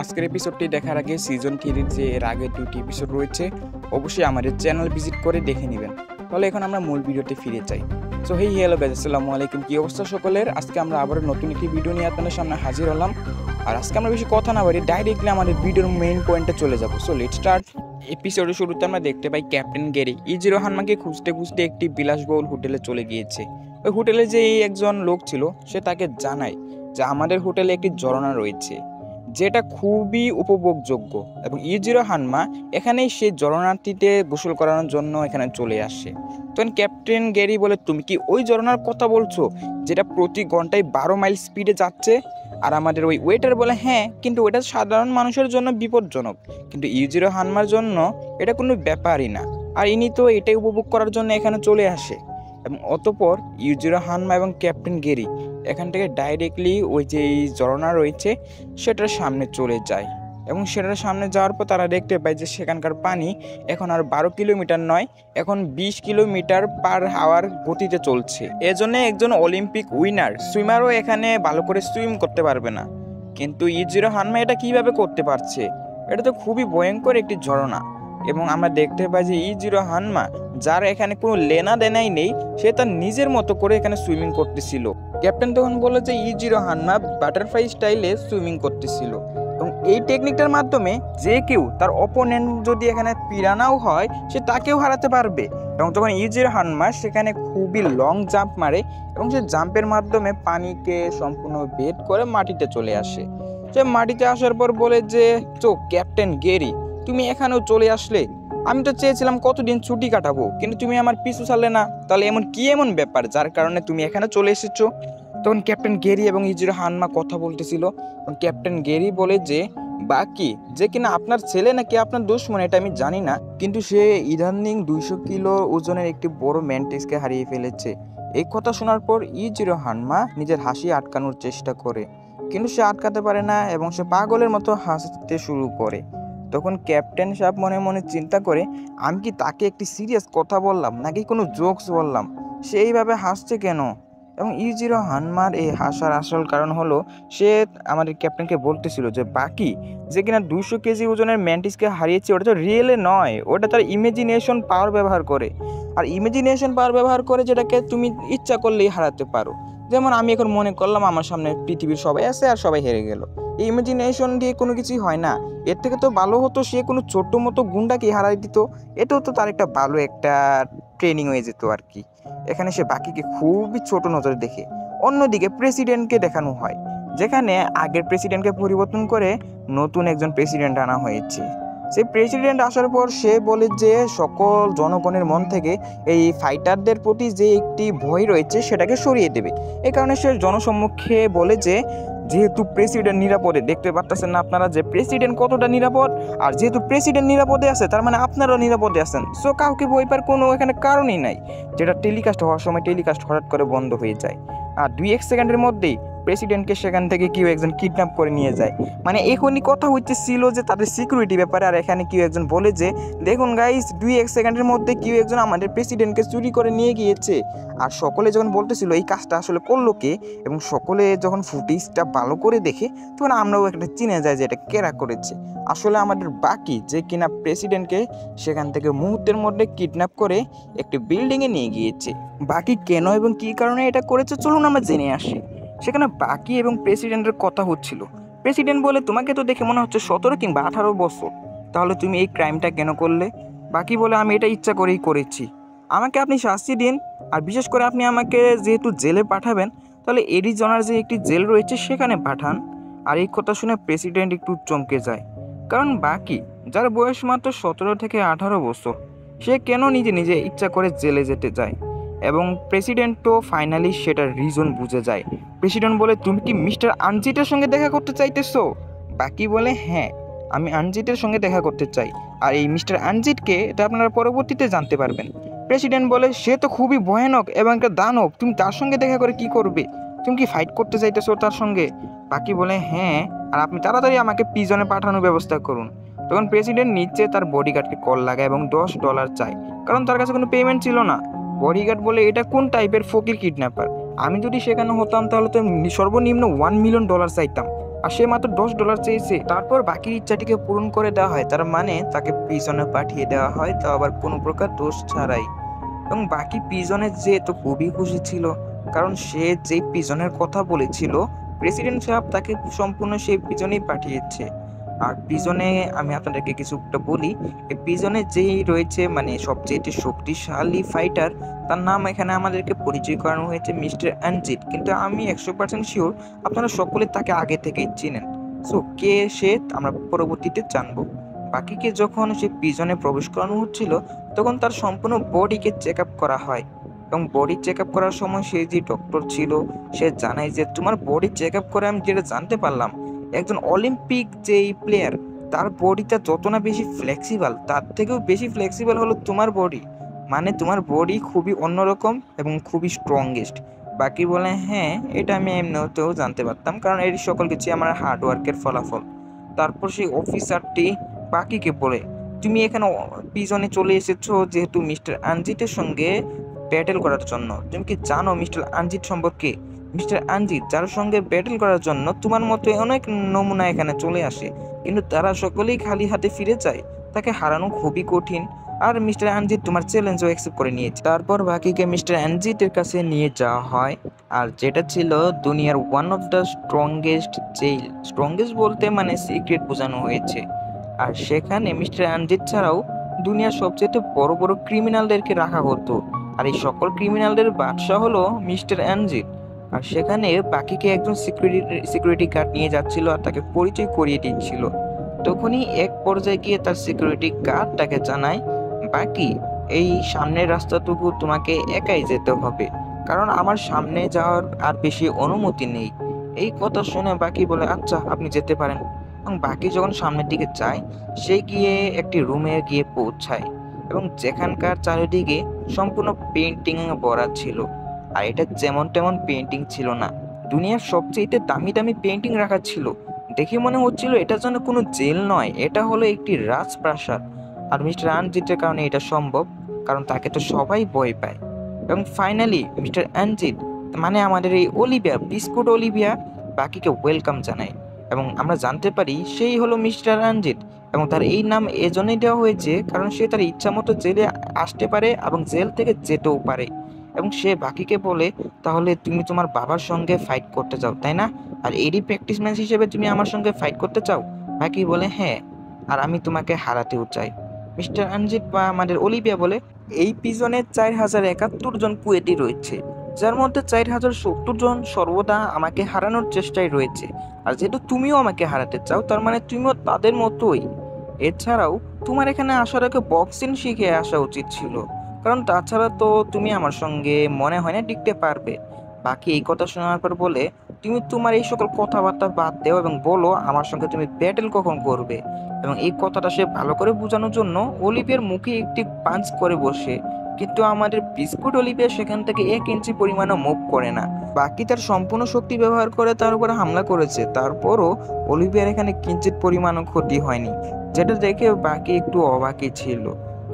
আজকের এপিসোডটি দেখার আগে সিজন 3-র যে এর আগে 2টি এপিসোড রয়েছে অবশ্যই আমাদের চ্যানেল ভিজিট করে দেখে নেবেন। তাহলে এখন আমরা মূল ভিডিওতে ফিরে যাই। সো হেই হ্যালো গাইস, আসসালামু আলাইকুম। কি অবস্থা সকলের? আজকে আমরা আবার নতুন একটি ভিডিও নিয়ে আপনাদের সামনে হাজির হলাম। আর আজকে আমরা বেশি কথা না বলি, ডাইরেক্টলি আমাদের ভিডিওর মেইন পয়েন্টে চলে যাব। So let's start. এপিসোডের শুরুতে আমরা দেখতে পাই ক্যাপ্টেন গ্যারি ইজিরো হানমাকে খুঁজতে খুঁজতে একটি বিলাসবহুল হোটেলে চলে গিয়েছে। ওই হোটেলে যে একজন লোক ছিল সে তাকে জানায় যে আমাদের হোটেলে একটি ঝরনা রয়েছে যেটা খুবই উপভোগযোগ্য, এবং ইজিরো হানমা এখানেই সেই ঝরনাটিতে গোসল করানোর জন্য এখানে চলে আসে। তখন ক্যাপ্টেন গ্যারি বলে, তুমি কি ওই ঝরনার কথা বলছো যেটা প্রতি ঘন্টায় 12 মাইল স্পিডে যাচ্ছে? আর আমাদের ওই ওয়েটার বলে, হ্যাঁ, কিন্তু ওটা সাধারণ মানুষের জন্য বিপজ্জনক, কিন্তু ইজিরো হানমার জন্য এটা কোনো ব্যাপারই না, আর ইনি তো এটাই উপভোগ করার জন্য এখানে চলে আসে। এবং অতঃপর ইউজিরো হানমা এবং ক্যাপ্টেন গেরি এখান থেকে ডাইরেক্টলি ওই যে ঝরনা রয়েছে সেটার সামনে চলে যায়, এবং সেটার সামনে যাওয়ার পর তারা দেখতে পায় যে সেখানকার পানি এখন আর 12 কিলোমিটার নয়, এখন 20 কিলোমিটার পার আওয়ার গতিতে চলছে। এজন্য একজন অলিম্পিক উইনার সুইমারও এখানে ভালো করে সুইম করতে পারবে না। কিন্তু ইজিরো হানমা এটা কিভাবে করতে পারছে? এটা তো খুবই ভয়ঙ্কর একটি ঝরনা। এবং আমরা দেখতে পাই যে ইজিরো হানমা, যার এখানে কোনো লেনা দেনাই নেই, সে তার নিজের মতো করে এখানে সুইমিং করতেছিল। ক্যাপ্টেন তখন বলে যে ইজিরো হানমা বাটারফ্লাই স্টাইলে সুইমিং করতেছিল, এবং এই টেকনিকটার মাধ্যমে যে কেউ তার অপোনেন্ট যদি এখানে পিরানাও হয় সে তাকেও হারাতে পারবে। এবং তখন ইজিরো হানমা সেখানে খুবই লং জাম্প মারে, এবং সে জাম্পের মাধ্যমে পানিকে সম্পূর্ণ ভেদ করে মাটিতে চলে আসে। সে মাটিতে আসার পর বলে যে, তো ক্যাপ্টেন গেরি, তুমি এখানেও চলে আসলে? আমি তো চেয়েছিলাম কতদিন ছুটি কাটাবো, কিন্তু তুমি আমার পিছু ছাড়লে না। তাহলে এমন ব্যাপার যার কারণে তুমি এখানে চলে এসেছো? তখন ক্যাপ্টেন গেরি এবং ইজিরো হানমা কথা বলতেছিল। ক্যাপ্টেন গেরি বলে যে, বাকি যে কিনা আপনার ছেলে নাকি আপনার দুশমন এটা আমি জানি না, কিন্তু সে ইদানিং 200 কিলো ওজনের একটি বড় ম্যান্টিসকে হারিয়ে ফেলেছে। এই কথা শোনার পর ইজিরো হানমা নিজের হাসি আটকানোর চেষ্টা করে, কিন্তু সে আটকাতে পারে না, এবং সে পাগলের মতো হাসতে শুরু করে। তখন ক্যাপ্টেন সাহেব মনে মনে চিন্তা করে, আমি কি তাকে একটি সিরিয়াস কথা বললাম নাকি কোনো জোকস বললাম, সে এইভাবে হাসছে কেন? এবং ইজিরো হানমার এই হাসার আসল কারণ হলো, সে আমাদের ক্যাপ্টেনকে বলতেছিল যে বাকি যে কিনা 200 কেজি ওজনের ম্যান্টিসকে হারিয়েছে ওটা তো রিয়েলে নয়, ওটা তার ইমেজিনেশন পাওয়ার ব্যবহার করে। আর ইমেজিনেশন পাওয়ার ব্যবহার করে যেটাকে তুমি ইচ্ছা করলেই হারাতে পারো। যেমন আমি এখন মনে করলাম আমার সামনে পৃথিবীর সবাই আছে আর সবাই হেরে গেল, এই ইমেজিনেশন দিয়ে কোনো কিছুই হয় না। এর থেকে তো ভালো হতো সে কোনো ছোট্ট মতো গুন্ডাকে হারাই দিত, এটাও তো তার একটা ভালো একটা ট্রেনিং হয়ে যেত আর কি। এখানে সে বাকিকে খুবই ছোট নজরে দেখে। অন্যদিকে প্রেসিডেন্টকে দেখানো হয়, যেখানে আগের প্রেসিডেন্টকে পরিবর্তন করে নতুন একজন প্রেসিডেন্ট আনা হয়েছে। সেই প্রেসিডেন্ট আসার পর সে বলে যে সকল জনগণের মন থেকে এই ফাইটারদের প্রতি যে একটি ভয় রয়েছে সেটাকে সরিয়ে দেবে। এই কারণে সে জনসম্মুখে বলে যে, যেহেতু প্রেসিডেন্ট নিরাপদে, দেখতে পারতেছেন না আপনারা যে প্রেসিডেন্ট কতটা নিরাপদ, আর যেহেতু প্রেসিডেন্ট নিরাপদে আছে তার মানে আপনারাও নিরাপদে আছেন। সো কাউকে ভয় পাওয়ার কোনো এখানে কারণই নাই। যেটা টেলিকাস্ট হওয়ার সময় টেলিকাস্ট হঠাৎ করে বন্ধ হয়ে যায়, আর 2-1 সেকেন্ডের মধ্যেই প্রেসিডেন্টকে সেখান থেকে কেউ একজন কিডন্যাপ করে নিয়ে যায়। মানে এখনই কথা হচ্ছিল যে তাদের সিকিউরিটি ব্যাপারে, আর এখানে কেউ একজন বলে যে, দেখুন গাইস, 2-1 সেকেন্ডের মধ্যে কেউ একজন আমাদের প্রেসিডেন্টকে চুরি করে নিয়ে গিয়েছে। আর সকলে যখন বলতেছিল এই কাজটা আসলে করলো কে, এবং সকলে যখন ফুটেজটা ভালো করে দেখে তখন আমরাও একটা চিনে যাই যে এটা কেরা করেছে। আসলে আমাদের বাকি যে কিনা প্রেসিডেন্টকে সেখান থেকে মুহূর্তের মধ্যে কিডন্যাপ করে একটি বিল্ডিংয়ে নিয়ে গিয়েছে। বাকি কেন এবং কী কারণে এটা করেছে চলুন আমরা জেনে আসি। সেখানে বাকি এবং প্রেসিডেন্টের কথা হচ্ছিল। প্রেসিডেন্ট বলে, তোমাকে তো দেখে মনে হচ্ছে 17 কিংবা 18 বছর, তাহলে তুমি এই ক্রাইমটা কেন করলে? বাকি বলে, আমি এটা ইচ্ছা করেই করেছি, আমাকে আপনি শাস্তি দিন। আর বিশেষ করে আপনি আমাকে যেহেতু জেলে পাঠাবেন, তাহলে এরিজোনার যে একটি জেল রয়েছে সেখানে পাঠান। আর এই কথা শুনে প্রেসিডেন্ট একটু চমকে যায়, কারণ বাকি, যার বয়স মাত্র 17 থেকে 18 বছর, সে কেন নিজে নিজে ইচ্ছা করে জেলে যেতে যায়? এবং প্রেসিডেন্ট তো ফাইনালি সেটার রিজন বুঝে যায়। প্রেসিডেন্ট বলে, তুমি কি মিস্টার আনজিটের সঙ্গে দেখা করতে চাইতেছো? বাকি বলে, হ্যাঁ, আমি আনজিটের সঙ্গে দেখা করতে চাই, আর এই মিস্টার আনজিটকে এটা আপনারা পরবর্তীতে জানতে পারবেন। প্রেসিডেন্ট বলে, সে তো খুবই ভয়ানক এবং একটা দানব, তুমি তার সঙ্গে দেখা করে কি করবে? তুমি কি ফাইট করতে চাইতেছো তার সঙ্গে? বাকি বলে, হ্যাঁ, আর আপনি তাড়াতাড়ি আমাকে প্রিজনে পাঠানোর ব্যবস্থা করুন। তখন প্রেসিডেন্ট নিচে তার বডিগার্ডকে কল লাগায় এবং $10 চায়, কারণ তার কাছে কোনো পেমেন্ট ছিল না। বডিগার্ড বলে, এটা কোন টাইপের ফকির কিডন্যাপার? আমি যদি সেখানে হতাম তাহলে তো সর্বনিম্ন $1 মিলিয়ন চাইতাম, আর সে মাত্র $10 চেয়েছে। তারপর বাকির ইচ্ছাটিকে পূরণ করে দেওয়া হয়, তার মানে তাকে প্রিজনে পাঠিয়ে দেওয়া হয়, তাও আবার কোনো প্রকার দোষ ছাড়াই। এবং বাকি প্রিজনের যে তো খুবই খুশি ছিল, কারণ সে যে প্রিজনের কথা বলেছিল প্রেসিডেন্ট সাহেব তাকে সম্পূর্ণ সেই প্রিজনেই পাঠিয়েছে। আর প্রিজনে আমি আপনাদেরকে কিছুটা বলি, এই প্রিজনে যেই রয়েছে মানে সবচেয়ে শক্তিশালী ফাইটার, তার নাম এখানে আমাদেরকে পরিচয় করানো হয়েছে মিস্টার অ্যানজিট। কিন্তু আমি 100% শিওর আপনারা সকলে তাকে আগে থেকেই চিনেন। সো কে সে আমরা পরবর্তীতে জানবো। বাকিকে যখন সে প্রিজনে প্রবেশ করানো হচ্ছিল তখন তার সম্পূর্ণ বডিকে চেক আপ করা হয়, এবং বডি চেক আপ করার সময় সে যে ডক্টর ছিল সে জানায় যে তোমার বডি চেক আপ করে আমি যেটা জানতে পারলাম, একজন অলিম্পিক যেই প্লেয়ার তার বডিটা যত না বেশি ফ্লেক্সিবল, তার থেকেও বেশি ফ্লেক্সিবল হলো তোমার বডি। মানে তোমার বডি খুবই অন্যরকম এবং খুবই স্ট্রংগেস্ট। বাকি বলে হ্যাঁ, এটা আমি এমনিতেও জানতে পারতাম, কারণ এর সকল কিছু আমার হার্ডওয়ার্কের ফলাফল। তারপর সেই অফিসারটি বাকিকে বলে তুমি এখানে প্রিজনে চলে এসেছো যেহেতু মিস্টার আনজিতের সঙ্গে ব্যাটেল করার জন্য। তুমি কি জানো মিস্টার আনজিত সম্পর্কে? মিস্টার আনজিত যার সঙ্গে ব্যাটেল করার জন্য তোমার মতো অনেক নমুনা এখানে চলে আসে, কিন্তু তারা সকলেই খালি হাতে ফিরে যায়। তাকে হারানো খুবই কঠিন। আর মিস্টার আনজিত তোমার চ্যালেঞ্জও অ্যাকসেপ্ট করে নিয়েছে। তারপর বাকিকে মিস্টার আনজিতের কাছে নিয়ে যাওয়া হয়, আর যেটা ছিল দুনিয়ার one of the strongest jail. Strongest বলতে মানে সিক্রেট বোঝানো হয়েছে। আর সেখানে মিস্টার আনজিত ছাড়াও দুনিয়ার সবচেয়ে বড় বড় ক্রিমিনালদেরকে রাখা হতো, আর এই সকল ক্রিমিনালদের বাদশা হলো মিস্টার অ্যানজিট। আর সেখানে বাকিকে একজন সিকিউরিটি গার্ড নিয়ে যাচ্ছিল আর তাকে পরিচয় করিয়ে দিচ্ছিল। তখনই এক পর্যায়ে গিয়ে তার সিকিউরিটি গার্ড তাকে জানায় বাকি এই সামনের রাস্তাটুকু তোমাকে একাই যেতে হবে, কারণ আমার সামনে যাওয়ার আর বেশি অনুমতি নেই। এই কথা শুনে বাকি বলে আচ্ছা আপনি যেতে পারেন। এবং বাকি যখন সামনের দিকে যায় সে গিয়ে একটি রুমে গিয়ে পৌঁছায়, এবং যেখানকার চারিদিকে সম্পূর্ণ পেন্টিং ভরা ছিল। আর এটা যেমন তেমন পেন্টিং ছিল না, দুনিয়ার সবচেয়ে দামি দামি পেন্টিং রাখা ছিল। দেখে মনে হচ্ছিল এটা যেন কোনো জেল নয়, এটা হলো একটি রাজপ্রাসাদ। আর মিস্টার আনজিতের কারণে এটা সম্ভব, কারণ তাকে তো সবাই ভয় পায়। এবং ফাইনালি মিস্টার আনজিত মানে আমাদের এই অলিভিয়া, বিস্কুট অলিভিয়া, বাকিকে ওয়েলকাম জানায়, এবং আমরা জানতে পারি সেই হলো মিস্টার আনজিত। এবং তার এই নাম এজন্যই দেওয়া হয়েছে কারণ সে তার ইচ্ছা মতো জেলে আসতে পারে এবং জেল থেকে যেতেও পারে। এবং সে বাকিকে বলে তাহলে তুমি তোমার বাবার সঙ্গে ফাইট করতে চাও তাই না, আর এরই প্র্যাকটিস ম্যাচ হিসেবে তুমি আমার সঙ্গে ফাইট করতে চাও? বাকি বলে হ্যাঁ, আর আমি তোমাকে হারাতেও চাই। মিস্টার আনজিত বা আমাদের অলিভিয়া বলে এই পিজনে 4071 জন কুয়েতি রয়েছে, যার মধ্যে 4070 জন সর্বদা আমাকে হারানোর চেষ্টায় রয়েছে। আর যেহেতু তুমিও আমাকে হারাতে চাও তার মানে তুমিও তাদের মতোই। এছাড়াও তোমার এখানে আসার আগে বক্সিং শিখে আসা উচিত ছিল, কারণ তাছাড়া তো তুমি আমার সঙ্গে মনে হয় না টিকতে পারবে। বাকি এই কথা শোনার পর বলে তুমি তোমার এই সকল কথাবার্তা বাদ দাও এবং বলো আমার সঙ্গে তুমি ব্যাটেল কখন করবে। এবং এই কথাটা সে ভালো করে বোঝানোর জন্য অলিভিয়ার মুখে একটি পাঞ্চ করে বসে, কিন্তু আমাদের বিস্কুট অলিভিয়া সেখান থেকে 1 ইঞ্চি পরিমাণও মুভ করে না। বাকি তার সম্পূর্ণ শক্তি ব্যবহার করে তার উপরে হামলা করেছে, তারপরও অলিভিয়ার এখানে কিঞ্চিত পরিমাণও ক্ষতি হয়নি, যেটা দেখে বাকি একটু অবাকই ছিল।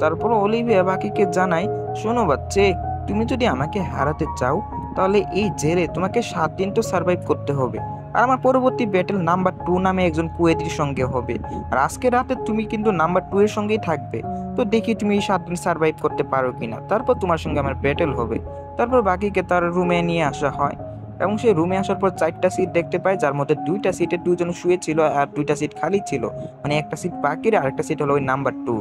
তারপর অলিভিয়া বাকিকে জানায় শোনো বাচ্চে, তুমি যদি আমাকে হারাতে চাও তাহলে এই জেলে তোমাকে 7 দিন তো সার্ভাইভ করতে হবে, আর আমার পরবর্তী ব্যাটেল নাম্বার 2 নামে একজন কুয়েতির সঙ্গে হবে, আর আজকে রাতে তুমি কিন্তু নাম্বার 2 এর সঙ্গেই থাকবে। তো দেখি তুমি এই 7 দিন সার্ভাইভ করতে পারো কিনা, তারপর তোমার সঙ্গে আমার ব্যাটেল হবে। তারপর বাকিকে তার রুমে নিয়ে আসা হয়, এবং সে রুমে আসার পর 4টা সিট দেখতে পায়, যার মধ্যে 2টা সিটে 2জন শুয়েছিল আর 2টা সিট খালি ছিল। মানে একটা সিট বাকির আর একটা সিট হলো ওই নাম্বার 2,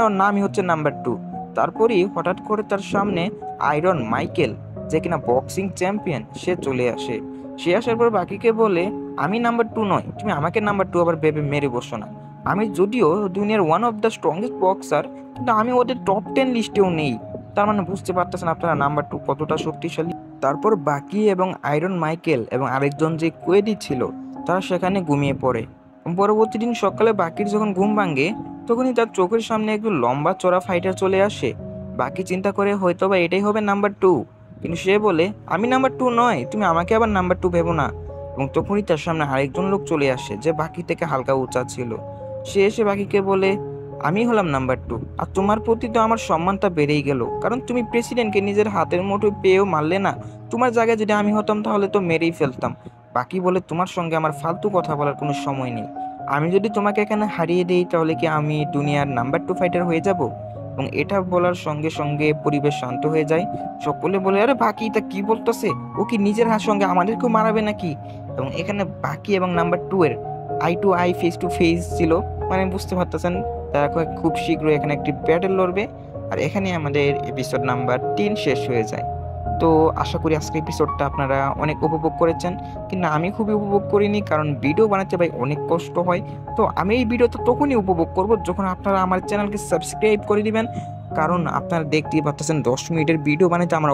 ওর নামই হচ্ছে নাম্বার 2। তারপরই হঠাৎ করে তার সামনে আয়রন মাইকেল, যে কিনা বক্সিং চ্যাম্পিয়ন, সে চলে আসে। সে আসার পর বাকিকে বলে আমি নাম্বার 2 নয়, তুমি আমাকে নাম্বার 2 আবার ভেবে মেরে বসো না। আমি যদিও দুনিয়ার one of the strongest boxer, কিন্তু আমি ওদের টপ 10 লিস্টেও নেই। তার মানে বুঝতে পারতেছেন আপনারা নাম্বার 2 কতটা শক্তিশালী। তারপর বাকি এবং আয়রন মাইকেল এবং আরেকজন যে কোয়েদি ছিল তারা সেখানে ঘুমিয়ে পড়ে। পরবর্তী দিন সকালে বাকির যখন ঘুম ভাঙে তখনই তার চোখের সামনে একজন লম্বা চড়া ফাইটার চলে আসে। বাকি চিন্তা করে হয়তোবা এটাই হবে নাম্বার 2, কিন্তু সে বলে আমি নাম্বার 2 নয়, তুমি আমাকে আবার নাম্বার 2 ভেবো না। এবং তখনই তার সামনে আরেকজন লোক চলে আসে যে বাকি থেকে হালকা উঁচা ছিল। সে এসে বাকিকে বলে আমি হলাম নাম্বার 2, আর তোমার প্রতি তো আমার সম্মানটা বেড়েই গেল, কারণ তুমি প্রেসিডেন্টকে নিজের হাতের মুঠোয় পেয়েও মারলে না। তোমার জায়গায় যদি আমি হতাম তাহলে তো মেরেই ফেলতাম। বাকি বলে তোমার সঙ্গে আমার ফালতু কথা বলার কোনো সময় নেই। আমি যদি তোমাকে এখানে হারিয়ে দিই তাহলে কি আমি দুনিয়ার নাম্বার 2 ফাইটার হয়ে যাব? এবং এটা বলার সঙ্গে সঙ্গে পরিবেশ শান্ত হয়ে যায়। সকলে বলে, আরে বাকি তা কি বলতেছে, ও কি নিজের হাত সঙ্গে আমাদেরকেও মারাবে নাকি? এবং এখানে বাকি এবং নাম্বার 2 এর eye to eye, face to face ছিল। মানে বুঝতে পারতেছেন তারা খুব শীঘ্রই এখানে একটি ব্যাটেল লড়বে। আর এখানে আমাদের এপিসোড নাম্বার 3 শেষ হয়ে যায়। তো আশা করি আজকের এপিসোডটা আপনারা অনেক উপভোগ করেছেন, কিন্তু আমি খুবই উপভোগ করিনি, কারণ ভিডিও বানাতে ভাই অনেক কষ্ট হয়। তো আমি এই ভিডিওটা তখনই উপভোগ করব যখন আপনারা আমার চ্যানেলকে সাবস্ক্রাইব করে দিবেন। কারণ আপনারা দেখতেই পাচ্ছেন 10 মিনিটের ভিডিও বানাতে আমার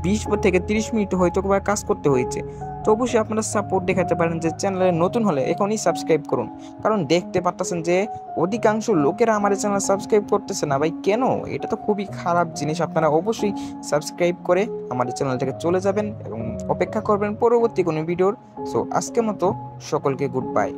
20 থেকে 30 মিনিট হয়তো বা কাজ করতে হয়েছে। তো অবশ্যই আপনারা সাপোর্ট দেখাতে পারেন, যে চ্যানেলে নতুন হলে এখনই সাবস্ক্রাইব করুন। কারণ দেখতে পাচ্ছেন যে অধিকাংশ লোকেরা আমার চ্যানেল সাবস্ক্রাইব করতেছে না ভাই, কেন? এটা তো খুবই খারাপ জিনিস। আপনারা অবশ্যই সাবস্ক্রাইব করে আমাদের চ্যানেল থেকে চলে যাবেন এবং অপেক্ষা করবেন পরবর্তী কোনো ভিডিওর। সো আজকের মতো সকলকে গুড বাই।